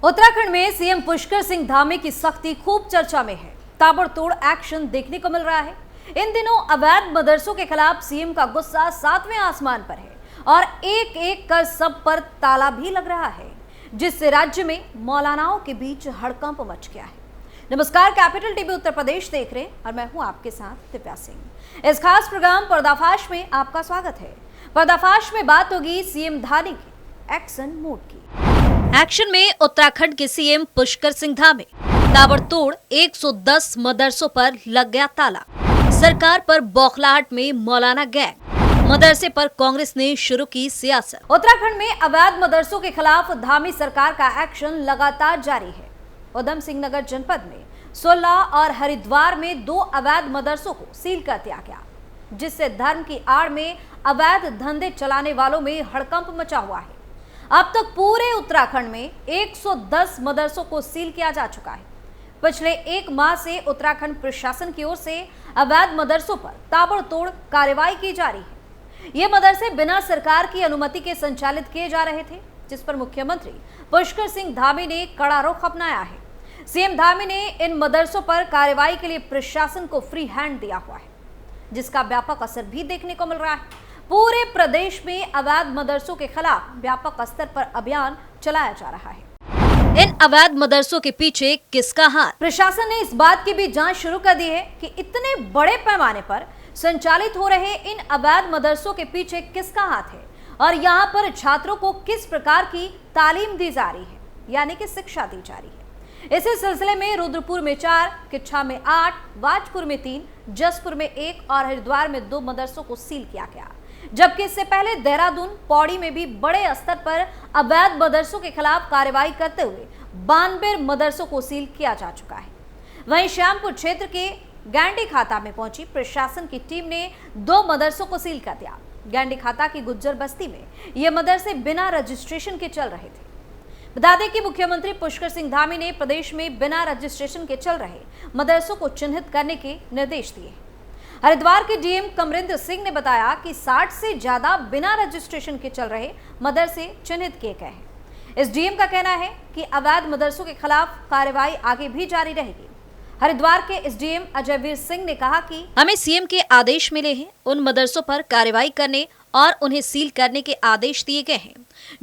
उत्तराखंड में सीएम पुष्कर सिंह धामी की सख्ती खूब चर्चा में है। ताबड़तोड़ एक्शन देखने को मिल रहा है। इन दिनों अवैध मदरसों के खिलाफ सीएम का गुस्सा 7वें आसमान पर है और एक एक कर सब पर ताला भी लग रहा है, जिससे राज्य में मौलानाओं के बीच हड़कंप मच गया है। नमस्कार, कैपिटल टीवी उत्तर प्रदेश देख रहे हैं और मैं हूं आपके साथ दिव्या सिंह। इस खास प्रोग्राम पर्दाफाश में आपका स्वागत है। पर्दाफाश में बात होगी सीएम धामी की एक्शन मोड की। एक्शन में उत्तराखंड के सीएम पुष्कर सिंह धामी। ताबड़तोड़ 110 मदरसों पर लग गया ताला। सरकार पर बौखलाहट में मौलाना गैंग। मदरसे पर कांग्रेस ने शुरू की सियासत। उत्तराखंड में अवैध मदरसों के खिलाफ धामी सरकार का एक्शन लगातार जारी है। उधम सिंह नगर जनपद में 16 और हरिद्वार में 2 अवैध मदरसों को सील कर दिया गया, जिससे धर्म की आड़ में अवैध धंधे चलाने वालों में हड़कंप मचा हुआ है। अब तक पूरे उत्तराखंड में 110 मदरसों को सील किया जा चुका है। पिछले 1 माह से उत्तराखंड प्रशासन की ओर से अवैध मदरसों पर ताबड़तोड़ कार्रवाई की जा रही है। ये मदरसे बिना सरकार की अनुमति के संचालित किए जा रहे थे, जिस पर मुख्यमंत्री पुष्कर सिंह धामी ने कड़ा रुख अपनाया है। सीएम धामी ने इन मदरसों पर कार्रवाई के लिए प्रशासन को फ्री हैंड दिया हुआ है, जिसका व्यापक असर भी देखने को मिल रहा है। पूरे प्रदेश में अवैध मदरसों के खिलाफ व्यापक स्तर पर अभियान चलाया जा रहा है। इन अवैध मदरसों के पीछे किसका हाथ? प्रशासन ने इस बात की भी जांच शुरू कर दी है कि इतने बड़े पैमाने पर संचालित हो रहे इन अवैध मदरसों के पीछे किसका हाथ है और यहाँ पर छात्रों को किस प्रकार की तालीम दी जा रही है, यानी कि शिक्षा दी जा रही है। इसी सिलसिले में रुद्रपुर में 4, किच्छा में 8, वाजपुर में 3, जसपुर में 1 और हरिद्वार में 2 मदरसों को सील किया गया, जबकि इससे पहले देहरादून, पौड़ी में भी बड़े स्तर पर अवैध मदरसों के खिलाफ कार्रवाई करते हुए 92 मदरसों को सील किया जा चुका है। वहीं श्यामपुर क्षेत्र के गैंडी खाता में पहुंची प्रशासन की टीम ने 2 मदरसों को सील कर दिया। गैंडी खाता की गुज्जर बस्ती में ये मदरसे बिना रजिस्ट्रेशन के चल रहे थे। बता दें कि मुख्यमंत्री पुष्कर सिंह धामी ने प्रदेश में बिना रजिस्ट्रेशन के चल रहे मदरसों को चिन्हित करने के निर्देश दिए। हरिद्वार के डीएम कमरिंदर सिंह ने बताया कि 60 से ज्यादा बिना रजिस्ट्रेशन के चल रहे मदरसे चिन्हित किए गए हैं। इस डीएम का कहना है कि अवैध मदरसों के खिलाफ कार्रवाई आगे भी जारी रहेगी। हरिद्वार के एसडीएम अजयवीर सिंह ने कहा कि हमें सीएम के आदेश मिले हैं, उन मदरसों पर कार्रवाई करने और उन्हें सील करने के आदेश दिए गए हैं,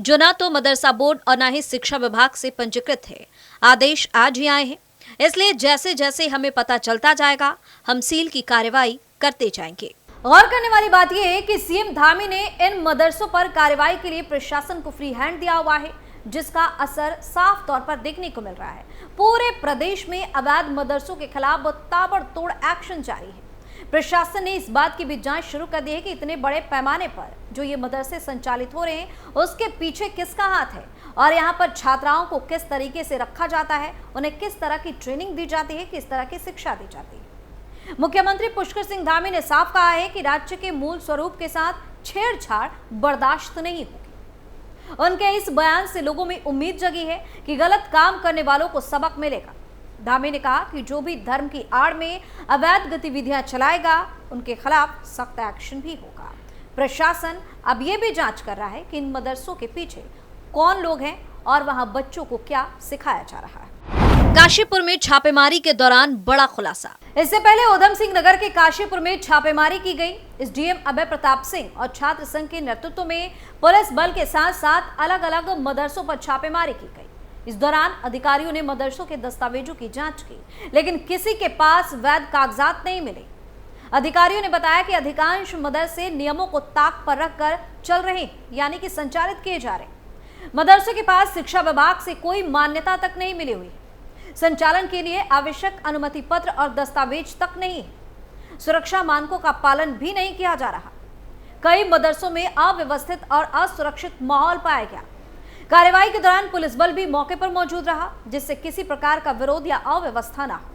जो न तो मदरसा बोर्ड और न ही शिक्षा विभाग से पंजीकृत है। आदेश आज ही आए हैं, इसलिए जैसे जैसे हमें पता चलता जाएगा हम सील की कार्रवाई करते जाएंगे। गौर करने वाली बात यह है कि सीएम धामी ने इन मदरसों पर कार्रवाई के लिए प्रशासन को फ्री हैंड दिया हुआ है, जिसका असर साफ तौर पर देखने को मिल रहा है। पूरे प्रदेश में अवैध मदरसों के खिलाफ ताबड़तोड़ एक्शन जारी है। प्रशासन ने इस बात की भी जांच शुरू कर दी है कि इतने बड़े पैमाने पर जो ये मदरसे संचालित हो रहे हैं उसके पीछे किसका हाथ है और यहाँ पर छात्राओं को किस तरीके से रखा जाता है, उन्हें किस तरह की ट्रेनिंग दी जाती है, किस तरह की शिक्षा दी जाती है। मुख्यमंत्री पुष्कर सिंह धामी ने साफ कहा है कि राज्य के मूल स्वरूप के साथ छेड़छाड़ बर्दाश्त नहीं होगी। उनके इस बयान से लोगों में उम्मीद जगी है कि गलत काम करने वालों को सबक मिलेगा। धामी ने कहा कि जो भी धर्म की आड़ में अवैध गतिविधियां चलाएगा उनके खिलाफ सख्त एक्शन भी होगा। प्रशासन अब ये भी जांच कर रहा है कि इन मदरसों के पीछे कौन लोग हैं और वहां बच्चों को क्या सिखाया जा रहा है। काशीपुर में छापेमारी के दौरान बड़ा खुलासा। इससे पहले उधम सिंह नगर के काशीपुर में छापेमारी की गई। एसडीएम अभय प्रताप सिंह और छात्र संघ के नेतृत्व में पुलिस बल के साथ साथ अलग अलग मदरसों पर छापेमारी की गई। इस दौरान अधिकारियों ने मदरसों के दस्तावेजों की जांच की, लेकिन किसी के पास वैध कागजात नहीं मिले। अधिकारियों ने बताया कि अधिकांश मदरसे नियमों को ताक पर रखकर चल रहे, यानी कि संचालित किए जा रहे। मदरसों के पास शिक्षा विभाग से कोई मान्यता तक नहीं मिली हुई। संचालन के लिए आवश्यक अनुमति पत्र और दस्तावेज तक नहीं है। सुरक्षा मानकों का पालन भी नहीं किया जा रहा। कई मदरसों में अव्यवस्थित और असुरक्षित माहौल पाया गया। कार्रवाई के दौरान पुलिस बल भी मौके पर मौजूद रहा, जिससे किसी प्रकार का विरोध या अव्यवस्था न हो।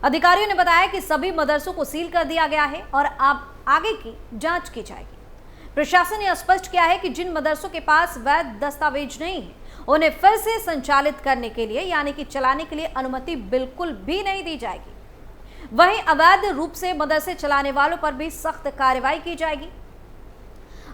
अधिकारियों ने बताया कि सभी मदरसों को सील कर दिया गया है और अब आगे की जांच की जाएगी। प्रशासन ने स्पष्ट किया है कि जिन मदरसों के पास वैध दस्तावेज नहीं है उन्हें फिर से संचालित करने के लिए, यानी कि चलाने के लिए अनुमति बिल्कुल भी नहीं दी जाएगी। वहीं अवैध रूप से मदरसे चलाने वालों पर भी सख्त कार्रवाई की जाएगी।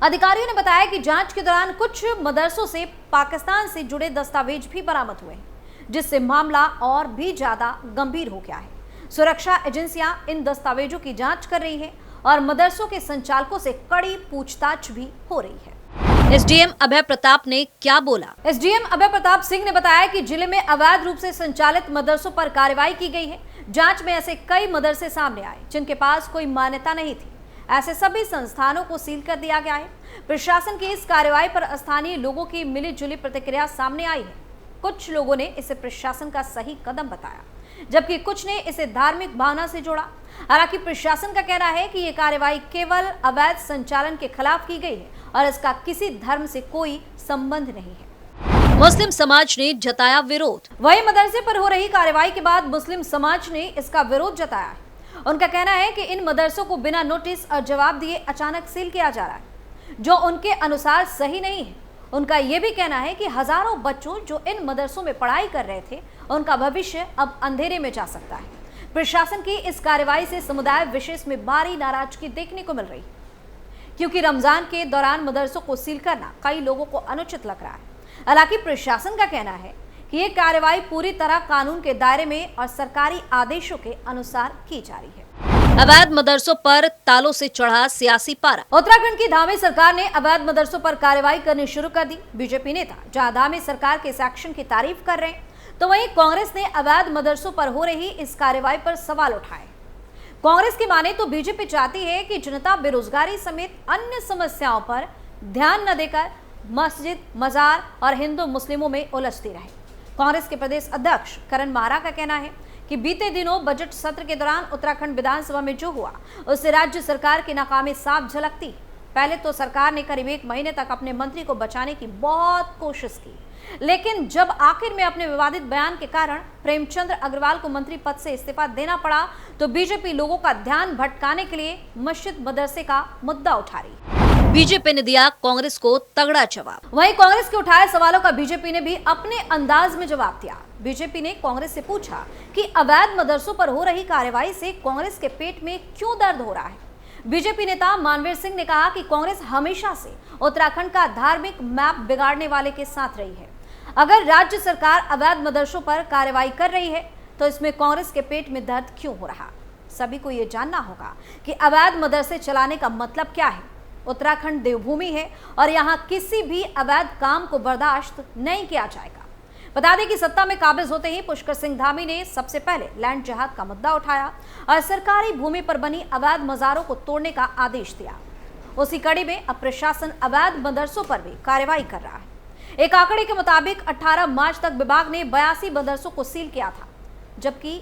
अधिकारियों ने बताया कि जांच के दौरान कुछ मदरसों से पाकिस्तान से जुड़े दस्तावेज भी बरामद हुए हैं, जिससे मामला और भी ज्यादा गंभीर हो गया है। सुरक्षा एजेंसियां इन दस्तावेजों की जांच कर रही है और मदरसों के संचालकों से कड़ी पूछताछ भी हो रही है। एसडीएम अभय प्रताप ने क्या बोला? एसडीएम अभय प्रताप सिंह ने बताया कि जिले में अवैध रूप से संचालित मदरसों पर कार्रवाई की गई है। जांच में ऐसे कई मदरसे सामने आए जिनके पास कोई मान्यता नहीं थी। ऐसे सभी संस्थानों को सील कर दिया गया है। प्रशासन की इस कार्रवाई पर स्थानीय लोगों की मिलीजुली प्रतिक्रिया सामने आई है। कुछ लोगों ने इसे प्रशासन का सही कदम बताया, जबकि कुछ ने इसे धार्मिक भावना से जोड़ा। हालांकि प्रशासन का कहना है कि ये कार्रवाई केवल अवैध संचालन के खिलाफ की गई है और इसका किसी धर्म से कोई संबंध नहीं है। मुस्लिम समाज ने जताया विरोध। वही मदरसे पर हो रही कार्रवाई के बाद मुस्लिम समाज ने इसका विरोध जताया है। उनका कहना है कि इन मदरसों को बिना नोटिस और जवाब दिए अचानक सील किया जा रहा है, जो उनके अनुसार सही नहीं है। उनका यह भी कहना है कि हजारों बच्चों जो इन मदरसों में पढ़ाई कर रहे थे, उनका भविष्य अब अंधेरे में जा सकता है। प्रशासन की इस कार्रवाई से समुदाय विशेष में भारी नाराजगी देखने को मिल रही है, क्योंकि रमजान के दौरान मदरसों को सील करना कई लोगों को अनुचित लग रहा है। हालांकि प्रशासन का कहना है कि ये कार्रवाई पूरी तरह कानून के दायरे में और सरकारी आदेशों के अनुसार की जा रही है। अवैध मदरसों पर तालों से चढ़ा सियासी पारा। उत्तराखंड की धामी सरकार ने अवैध मदरसों पर कार्रवाई करनी शुरू कर दी। बीजेपी नेता जहां धामी सरकार के इस एक्शन की तारीफ कर रहे हैं, तो वहीं कांग्रेस ने अवैध मदरसों पर हो रही इस कार्रवाई पर सवाल उठाए। कांग्रेस की माने तो बीजेपी चाहती है कि जनता बेरोजगारी समेत अन्य समस्याओं पर ध्यान न देकर मस्जिद, मजार और हिंदू मुस्लिमों में उलझती रहे। कांग्रेस के प्रदेश अध्यक्ष करण मारा का कहना है कि बीते दिनों बजट सत्र के दौरान उत्तराखंड विधानसभा में जो हुआ, उससे राज्य सरकार की नाकामी साफ झलकती। पहले तो सरकार ने करीब 1 महीने तक अपने मंत्री को बचाने की बहुत कोशिश की, लेकिन जब आखिर में अपने विवादित बयान के कारण प्रेमचंद्र अग्रवाल को मंत्री पद से इस्तीफा देना पड़ा, तो बीजेपी लोगों का ध्यान भटकाने के लिए मस्जिद मदरसे का मुद्दा उठा रही। बीजेपी ने दिया कांग्रेस को तगड़ा जवाब। वहीं कांग्रेस के उठाए सवालों का बीजेपी ने भी अपने अंदाज में जवाब दिया। बीजेपी ने कांग्रेस से पूछा कि अवैध मदरसों पर हो रही कार्रवाई से कांग्रेस के पेट में क्यों दर्द हो रहा है। बीजेपी नेता मानवीर सिंह ने कहा कि कांग्रेस हमेशा से उत्तराखंड का धार्मिक मैप बिगाड़ने वाले के साथ रही है। अगर राज्य सरकार अवैध मदरसों पर कार्रवाई कर रही है, तो इसमें कांग्रेस के पेट में दर्द क्यों हो रहा। सभी को ये जानना होगा कि अवैध मदरसे चलाने का मतलब क्या है। उत्तराखंड देवभूमि है और यहाँ किसी भी अवैध काम को बर्दाश्त नहीं किया जाएगा। बता दें कि सत्ता में काबिज होते ही पुष्कर सिंह धामी ने सबसे पहले लैंड जिहाद का मुद्दा उठाया और सरकारी भूमि पर बनी अवैध मजारों को तोड़ने का आदेश दिया। उसी कड़ी में अब प्रशासन अवैध मदरसों पर भी कार्रवाई कर रहा है। एक आंकड़े के मुताबिक 18 मार्च तक विभाग ने 82 मदरसों को सील किया था, जबकि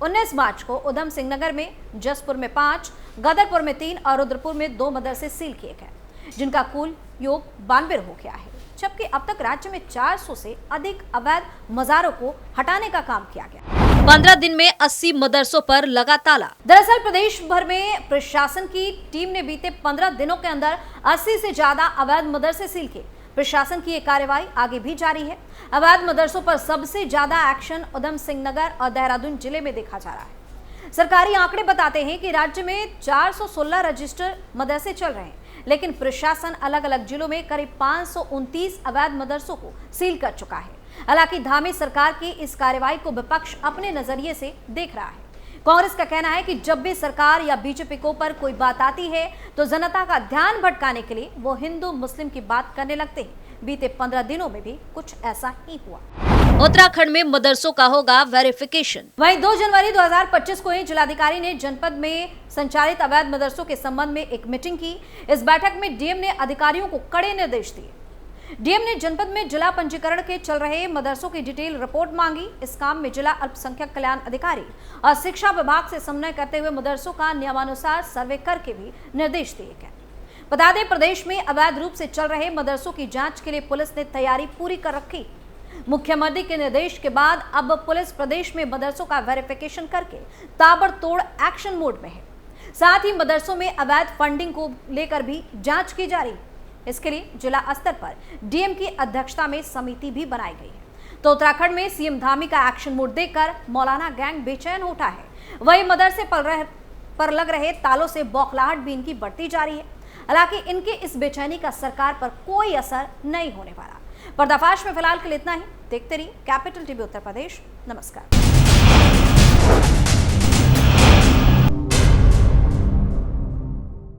19 मार्च को उधम सिंह नगर में, जसपुर में 5, गदरपुर में 3 और रुद्रपुर में 2 मदरसे सील किए गए, जिनका कुल योग 92 हो गया है। जबकि अब तक राज्य में 400 से अधिक अवैध मजारों को हटाने का काम किया गया। 15 दिन में 80 मदरसों पर लगा ताला। दरअसल प्रदेश भर में प्रशासन की टीम ने बीते 15 दिनों के अंदर 80 से ज्यादा अवैध मदरसे सील किए। प्रशासन की ये कार्रवाई आगे भी जारी है। अवैध मदरसों पर सबसे ज्यादा एक्शन उधम सिंह नगर और देहरादून जिले में देखा जा रहा है। सरकारी आंकड़े बताते हैं कि राज्य में 416 रजिस्टर मदरसे चल रहे हैं, लेकिन प्रशासन अलग अलग जिलों में करीब 529 अवैध मदरसों को सील कर चुका है। हालांकि धामी सरकार की इस कार्रवाई को विपक्ष अपने नजरिए से देख रहा है। कांग्रेस का कहना है कि जब भी सरकार या बीजेपी को पर कोई बात आती है, तो जनता का ध्यान भटकाने के लिए वो हिंदू मुस्लिम की बात करने लगते हैं। बीते 15 दिनों में भी कुछ ऐसा ही हुआ। उत्तराखंड में मदरसों का होगा वेरिफिकेशन। वहीं 2 जनवरी 2025 को ही जिलाधिकारी ने जनपद में संचालित अवैध मदरसों के संबंध में एक मीटिंग की। इस बैठक में डीएम ने अधिकारियों को कड़े निर्देश दिए। डीएम ने जनपद में जिला पंजीकरण के चल रहे मदरसों की डिटेल रिपोर्ट मांगी। इस काम में जिला अल्पसंख्यक कल्याण अधिकारी और शिक्षा विभाग से समन्वय करते हुए मदरसों का नियमानुसार सर्वे करके भी निर्देश दिए गए। बता दें, प्रदेश में अवैध रूप से चल रहे मदरसों की जांच के लिए पुलिस ने तैयारी पूरी कर रखी। मुख्यमंत्री के निर्देश के बाद अब पुलिस प्रदेश में मदरसों का वेरिफिकेशन करके ताबड़तोड़ एक्शन मोड में है। साथ ही मदरसों में अवैध फंडिंग को लेकर भी जांच की जा रही है। इसके लिए जिला स्तर पर डीएम की अध्यक्षता में समिति भी बनाई गई है। तो उत्तराखंड में सीएम धामी का एक्शन मोड देखकर मौलाना गैंग बेचैन उठा है। वही मदरसे पर लग रहे तालों से बौखलाहट भी इनकी बढ़ती जा रही है। हालांकि इनकी इस बेचैनी का सरकार पर कोई असर नहीं होने वाला। पर्दाफाश में फिलहाल के लिए इतना ही। देखते रहिए कैपिटल टीवी उत्तर प्रदेश। नमस्कार।